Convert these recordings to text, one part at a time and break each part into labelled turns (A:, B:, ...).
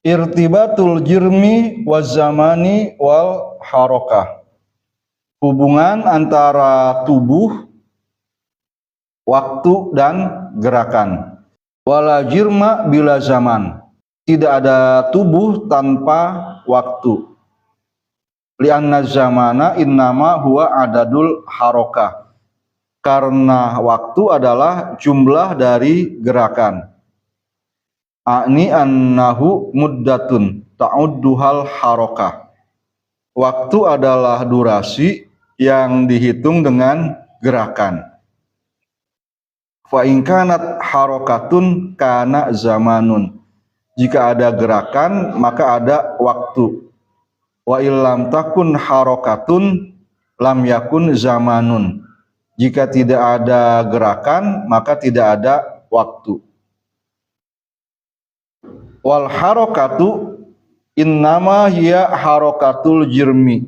A: Irtibatul jirmi waz zamani wal harokah. Hubungan antara tubuh, waktu dan gerakan. Wala jirma bila zaman. Tidak ada tubuh tanpa waktu. Lianna zamana innama huwa adadul harokah. Karena waktu adalah jumlah dari gerakan. A'ni annahu muddatun ta'udduhal harokah. Waktu adalah durasi yang dihitung dengan gerakan. Fa in kanat harokatun kana zamanun. Jika ada gerakan maka ada waktu. Wa illam takun harokatun lam yakun zamanun. Jika tidak ada gerakan maka tidak ada waktu. Wal harokatu innama hiya harokatul jirmi.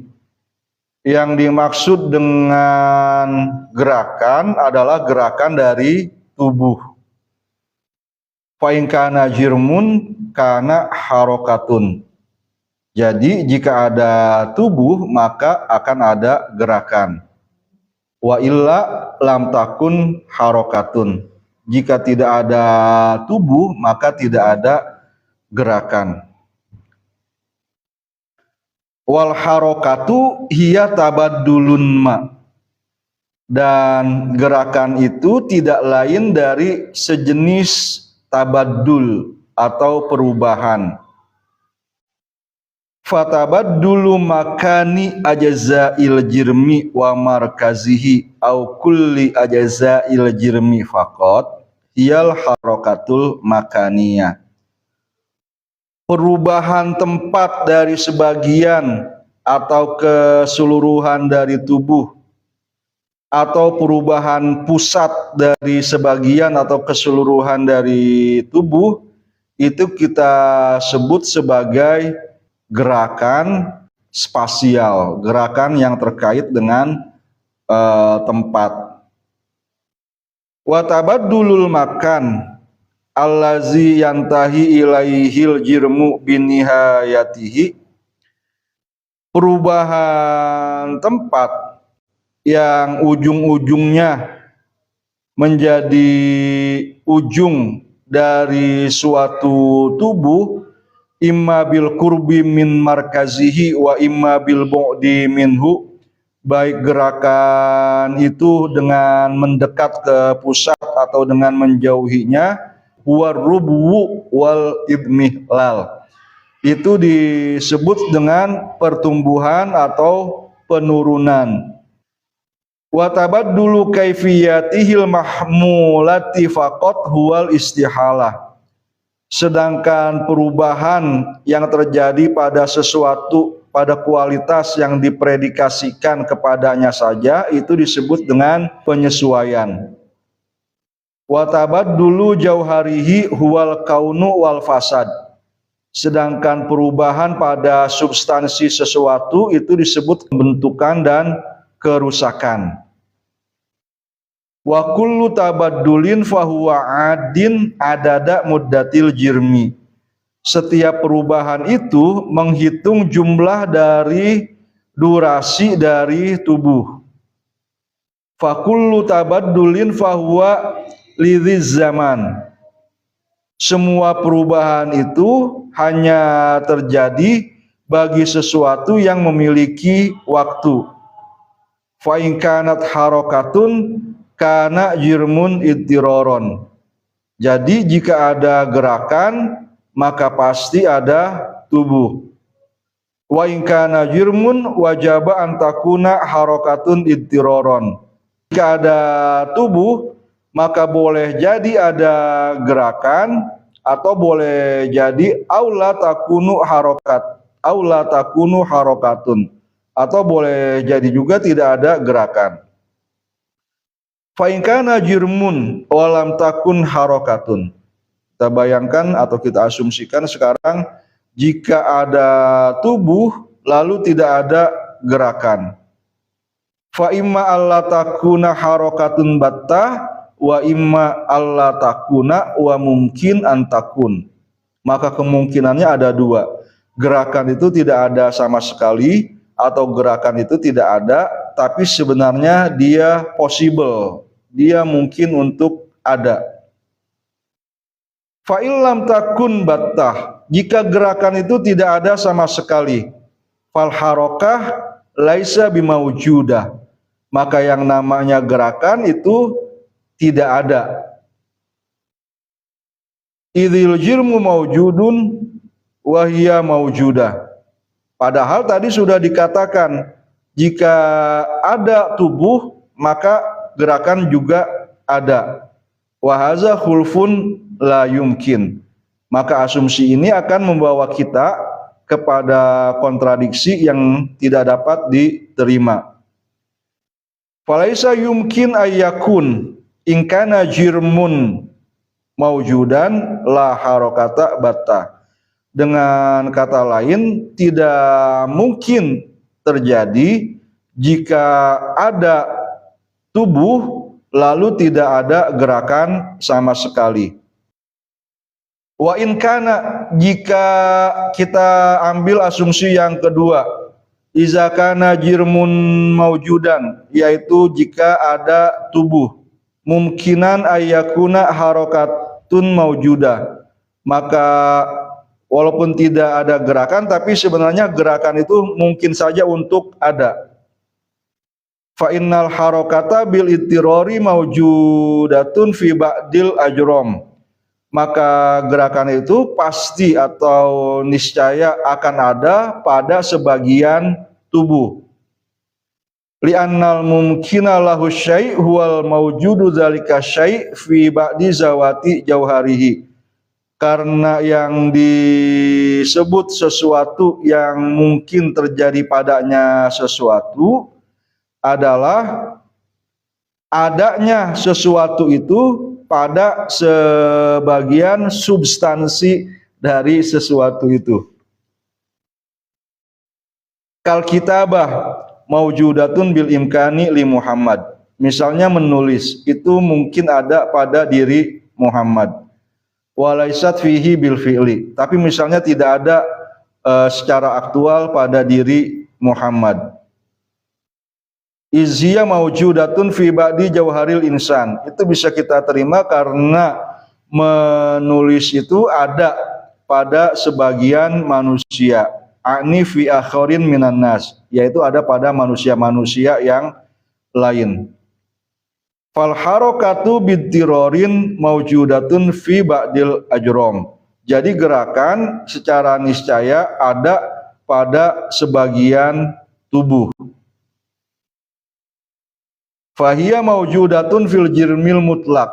A: Yang dimaksud dengan gerakan adalah gerakan dari tubuh. Fa in kana jirmun kana harokatun. Jadi jika ada tubuh maka akan ada gerakan. Wa illa lam takun harokatun. Jika tidak ada tubuh maka tidak ada gerakan. Wal harokatu hiya tabaddulun ma. Dan gerakan itu tidak lain dari sejenis tabaddul atau perubahan. Fatabaddulu makani ajza'il jirmi wa markazihi au kulli ajza'il jirmi faqat hiyal harokatul makaniyah. Perubahan tempat dari sebagian atau keseluruhan dari tubuh, atau perubahan pusat dari sebagian atau keseluruhan dari tubuh, itu kita sebut sebagai gerakan spasial, gerakan yang terkait dengan tempat. Wa tabaddulul makan allazi yantahi ilaihil jirmu binihayatihi. Perubahan tempat yang ujung-ujungnya menjadi ujung dari suatu tubuh, imma bil qurbi min markazihi wa imma bil bu'di minhu. Baik gerakan itu dengan mendekat ke pusat atau dengan menjauhinya. Warrubu wal ibmihlal. Itu disebut dengan pertumbuhan atau penurunan. Wa tabaddulu kaifiyatihil mahmulati faqat huwal istihalah. Sedangkan perubahan yang terjadi pada sesuatu, pada kualitas yang dipredikasikan kepadanya saja, itu disebut dengan penyesuaian. Wa tabaddulu jauharihi huwal kaunu wal fasad. Sedangkan perubahan pada substansi sesuatu itu disebut pembentukan dan kerusakan. Wa kullu tabaddulin fahuwa adin adada muddatil jirmi. Setiap perubahan itu menghitung jumlah dari durasi dari tubuh. Fa kullu tabaddulin fahuwa lidhiz zaman. Semua perubahan itu hanya terjadi bagi sesuatu yang memiliki waktu. Fa in kanat harokatun kana jirmun idtiroron. Jadi jika ada gerakan maka pasti ada tubuh. Wa in kana jirmun wajaba an takuna harokatun idtiroron. Jika ada tubuh maka boleh jadi ada gerakan atau boleh jadi aula takunu harokatun, atau boleh jadi juga tidak ada gerakan. Fa in kana jirmun walam takun harokatun. Kita bayangkan atau kita asumsikan sekarang jika ada tubuh lalu tidak ada gerakan. Fa imma alla takuna harokatun battah wa imma alla takuna wa mungkin antakun. maka kemungkinannya ada dua. Gerakan itu tidak ada sama sekali, atau gerakan itu tidak ada, tapi sebenarnya dia possible, dia mungkin untuk ada. Fa'ilam takun battah, jika gerakan itu tidak ada sama sekali, fal harokah laisa bimaujudah, maka yang namanya gerakan itu tidak ada. Idzil jirmu maujudun wahia maujudah. Padahal tadi sudah dikatakan jika ada tubuh maka gerakan juga ada. Wahaza khulfun la yumkin. Maka asumsi ini akan membawa kita kepada kontradiksi yang tidak dapat diterima. Falaisa yumkin ayyakun in kana jirmun maujudan la harokata batta. Dengan kata lain, tidak mungkin terjadi jika ada tubuh lalu tidak ada gerakan sama sekali. Wa in kana, jika kita ambil asumsi yang kedua, iza kana jirmun maujudan, yaitu jika ada tubuh, mungkinan ayyakuna harokatun maujudah, maka walaupun tidak ada gerakan tapi sebenarnya gerakan itu mungkin saja untuk ada. Fa innal harokata bil ittirari maujudatun fi ba'dil ajram, maka gerakan itu pasti atau niscaya akan ada pada sebagian tubuh. Li'annal mumkina lahu syai' huwal maujudu dzalika syai' fi ba'di zawati jauharihi, karena yang disebut sesuatu yang mungkin terjadi padanya sesuatu adalah adanya sesuatu itu pada sebagian substansi dari sesuatu itu. Kal kitabah maujudatun bil imkani li Muhammad, misalnya menulis itu mungkin ada pada diri Muhammad. Walaisat fihi bil fi'li, tapi misalnya tidak ada secara aktual pada diri Muhammad. Izhiya maujudatun fi ba'di jauharil insan, itu bisa kita terima karena menulis itu ada pada sebagian manusia. Ani fi akharin minan nas, yaitu ada pada manusia-manusia yang lain. Fal harokatu bidtirorin maujudatun fi ba'dil ajrom, jadi gerakan secara niscaya ada pada sebagian tubuh. Fahiya maujudatun fil jirmil mutlak,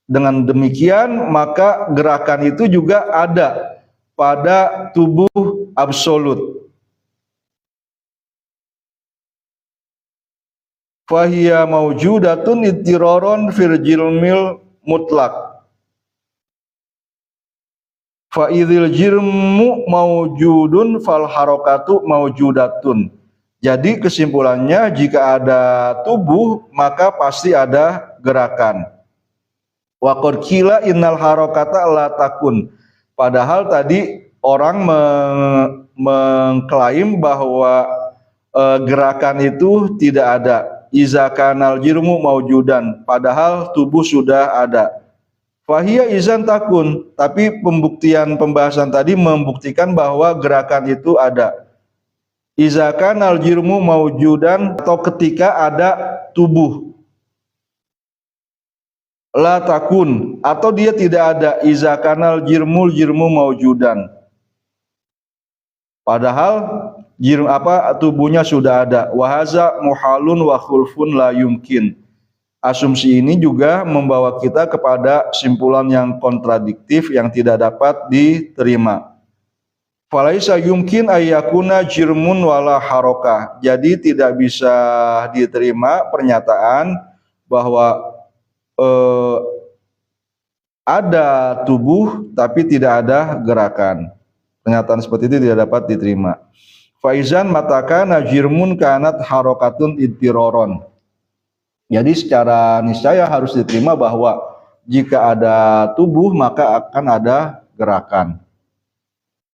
A: dengan demikian maka gerakan itu juga ada pada tubuh absolut. Fahiya maujudatun ittiraron fil jirmil mutlak. Fa idzil jirmu maujudun fal harokatu maujudatun. Jadi kesimpulannya, jika ada tubuh maka pasti ada gerakan. Wa qad qila innal harokata la takun. Padahal tadi orang mengklaim bahwa gerakan itu tidak ada. Iza kanal jirmu maujudan, padahal tubuh sudah ada. Fahiyya izan takun, tapi pembahasan tadi membuktikan bahwa gerakan itu ada. Iza kanal jirmu maujudan, atau ketika ada tubuh. La takun, atau dia tidak ada. Iza kanal jirmu maujudan, padahal tubuhnya sudah ada. Wahaza muhalun wa khulfun la yumkin. Asumsi ini juga membawa kita kepada simpulan yang kontradiktif yang tidak dapat diterima. Falaisa yumkin ayyakuna jirmun wala harokah. Jadi tidak bisa diterima pernyataan bahwa ada tubuh tapi tidak ada gerakan. Pernyataan seperti itu tidak dapat diterima. Faizan matakana jirmun kanat harokatun ittiroron. Jadi secara niscaya harus diterima bahwa jika ada tubuh maka akan ada gerakan.